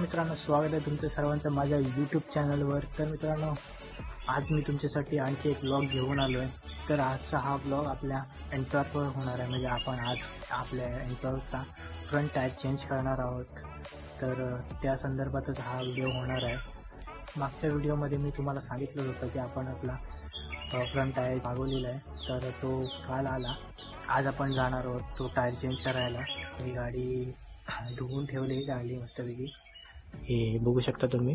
मित्रांनो, स्वागत आहे तुमचं सर्वांचं माझ्या यूट्यूब चॅनलवर। तर मित्रांनो, आज मी तुमच्यासाठी आणखी एक ब्लॉग घेऊन आलो आहे। तर आजचा हा ब्लॉग आपल्या एंटॉर्कवर होणार आहे। म्हणजे आपण आज आपल्या एंटॉर्कचा फ्रंट टायर चेंज करणार आहोत। तर त्या संदर्भातच हा व्हिडिओ होणार आहे। मागच्या व्हिडिओमध्ये मी तुम्हाला सांगितलं होतं की आपण आपला फ्रंट टायर मागवलेला आहे, तर तो काल आला। आज आपण जाणार आहोत तो टायर चेंज करायला। ही गाडी धुवून ठेवली, गाडी मस्तपैकी हे बघू शकता तुम्ही,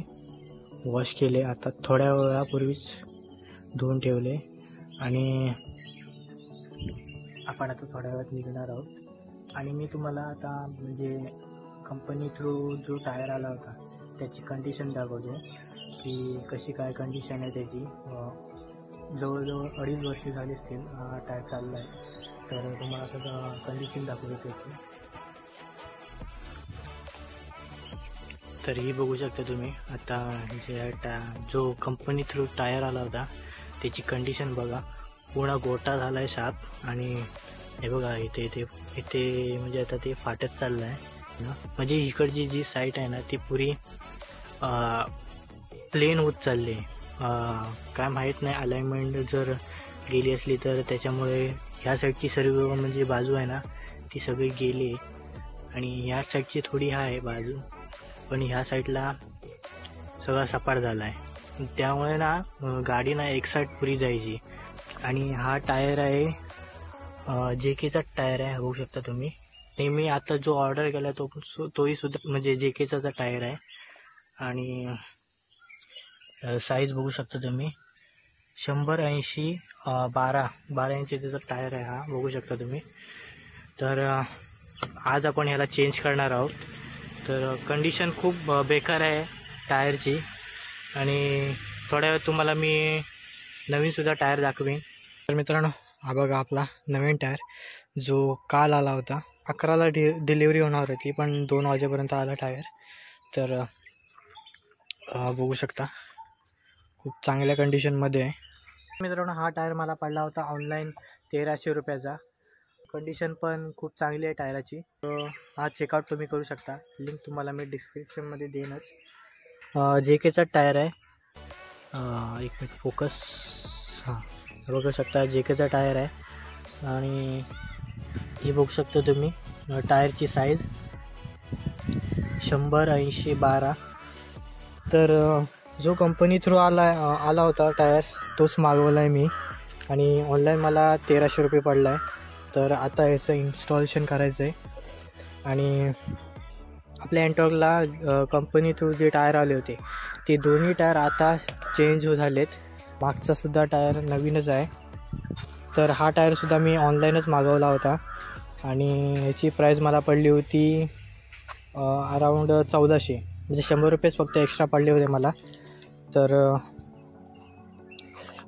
वॉश केले आता थोड्या वेळापूर्वीच धुवून ठेवले आणि आपण आता थोड्या वेळात निघणार आहोत। आणि मी तुम्हाला आता म्हणजे कंपनी थ्रू जो टायर आला होता त्याची कंडिशन दाखवतो की कशी काय कंडिशन आहे त्याची। जवळजवळ 2.5 वर्ष झाली असतील टायर चालला आहे, तर तुम्हाला आता कंडिशन दाखवतो त्याची। तर ही बघू शकता तुम्ही आता जो कंपनी थ्रू टायर आला होता त्याची कंडिशन बघा, पूर्ण गोटा झाला आहे साफ। आणि हे बघा इथे इथे इथे म्हणजे आता ते फाटत चाललं आहे ना, म्हणजे इकडची जी साईड आहे ना ती पुरी प्लेन होत चालली आहे। काय माहीत नाही, अलाइनमेंट जर गेली असली तर त्याच्यामुळे ह्या साईडची सर्व म्हणजे बाजू आहे ना ती सगळी गेली आणि ह्या साईडची थोडी आहे बाजू, पण ह्या साईडला सगळा सपाट झाला आहे। त्यामुळे ना गाडी ना एक साईड पुरी जायची। आणि हा टायर आहे JKचा टायर आहे, बघू शकता तुम्ही। मी आता जो ऑर्डर केला तोही सुद्धा म्हणजे JKचा टायर आहे। आणि साईज बघू शकता तुम्ही, 100/80 12 इंच त्याचा टायर आहे हा, बघू शकता तुम्ही। तर आज आपण ह्याला चेंज करणार आहोत। तर कंडिशन खूप बेकार आहे टायरची आणि थोड्या वेळ तुम्हाला मी नवीनसुद्धा टायर दाखवेन। तर मित्रांनो, हा बघा आपला नवीन टायर जो काल आला होता। 11ला डिलिव्हरी होणार होती, पण 2 वाजेपर्यंत आला टायर। तर बघू शकता खूप चांगल्या कंडिशनमध्ये आहे। मित्रांनो, हा टायर मला पडला होता ऑनलाईन 1300 रुपयाचा। कंडिशन पण खूप चांगली आहे टायराची, तर हा चेकआउट तुम्ही करू शकता। लिंक तुम्हाला मी डिस्क्रिप्शनमध्ये देईनच। JKचा टायर आहे, एक मिनिट फोकस, हां बघू शकता JKचा टायर आहे। आणि हे बघू शकता तुम्ही टायरची साईज 100/80 12। तर जो कंपनी थ्रू आला होता टायर तोच मागवला आहे मी, आणि ऑनलाईन मला 1300 रुपये पडला आहे। तर आता याचं इन्स्टॉलेशन करायचं आहे। आणि आपल्या एंटॉर्कला कंपनी थ्रू जे टायर आले होते ते दोन्ही टायर आता चेंज झालेत। मागचासुद्धा टायर नवीनच आहे। तर हा टायरसुद्धा मी ऑनलाईनच मागवला होता आणि याची प्राईस मला पडली होती अराऊंड 1400, म्हणजे 100 रुपयेच फक्त एक्स्ट्रा पडले होते मला। तर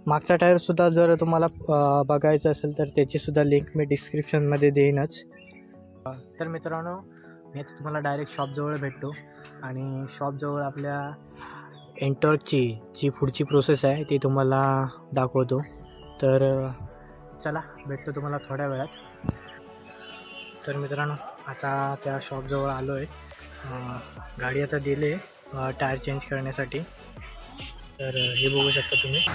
मागचा टायरसुद्धा जर तुम्हाला बघायचं असेल तर त्याचीसुद्धा लिंक मी डिस्क्रिप्शनमध्ये देईनच। तर मित्रांनो, मी आता तुम्हाला डायरेक्ट शॉपजवळ भेटतो आणि शॉपजवळ आपल्या एंटॉर्कची जी पुढची प्रोसेस आहे ती तुम्हाला दाखवतो। तर चला, भेटतो तुम्हाला थोड्या वेळात। तर मित्रांनो, आता त्या शॉपजवळ आलो आहे। गाडी आता दिली आहे टायर चेंज करण्यासाठी। तर हे बघू शकता तुम्ही,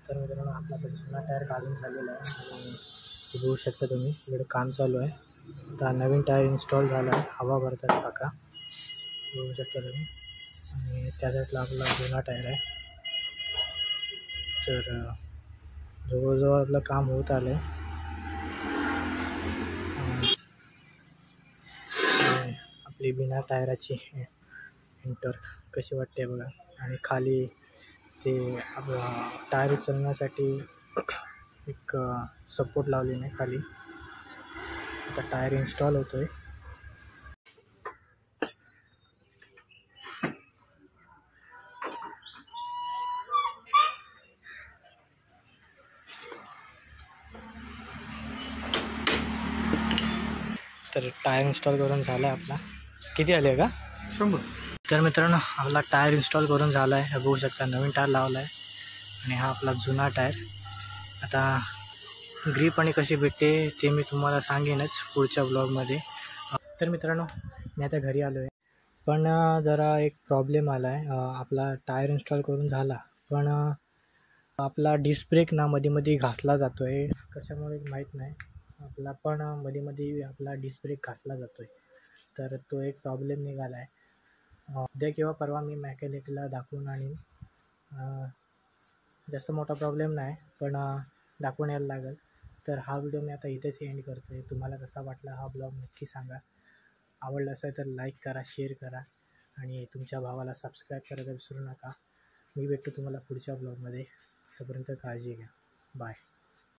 तर मित्रांनो आपला तो जुना टायर काढून झालेला आहे आणि बघू शकता तुम्ही इकडे काम चालू आहे. आता नवीन टायर इन्स्टॉल झाला आहे, हवा भरतात काका बघू शकता तुम्ही. आणि त्या साईडला आपला जुना टायर आहे. तर जवळजवळ आपलं काम होत आलं आहे. आपली बिना टायराची एंटर कशी वाटते बघा. आणि खाली ते आपला टायर उचलण्यासाठी एक सपोर्ट लावली नाही खाली. आता टायर इन्स्टॉल होतो आहे. तर टायर इन्स्टॉल करून झाला आहे आपला. किती आले का 100. तर मित्रांनो आपला टायर इन्स्टॉल करून झाला आहे. बघू शकता नवीन टायर लावला आहे आणि हा आपला जुना टायर. आता ग्रीप आणि कशी भेटते ते मी तुम्हाला सांगेनच पुढच्या ब्लॉगमध्ये. तर मित्रांनो मी आता घरी आलो आहे. पण जरा एक प्रॉब्लेम आला आहे. आपला टायर इन्स्टॉल करून झाला पण आपला डिस्क ब्रेक ना मध्ये घासला जातो आहे. कशामुळे माहीत नाही आपला, पण मध्ये आपला डिस्क ब्रेक घासला जातो आहे. तर तो एक प्रॉब्लेम निघाला आहे. उद्या किंवा परवा मी मॅकॅनिकला दाखवून आणीन. जास्त मोठा प्रॉब्लेम नाही पण दाखवून यायला लागेल. तर हा व्हिडिओ मी आता इथेच एंड करतो आहे. तुम्हाला कसा वाटला हा ब्लॉग नक्की सांगा. आवडला असेल तर लाईक करा, शेअर करा आणि तुमच्या भावाला सबस्क्राईब करायला विसरू नका. मी भेटतो तुम्हाला पुढच्या ब्लॉगमध्ये. तोपर्यंत काळजी घ्या. बाय.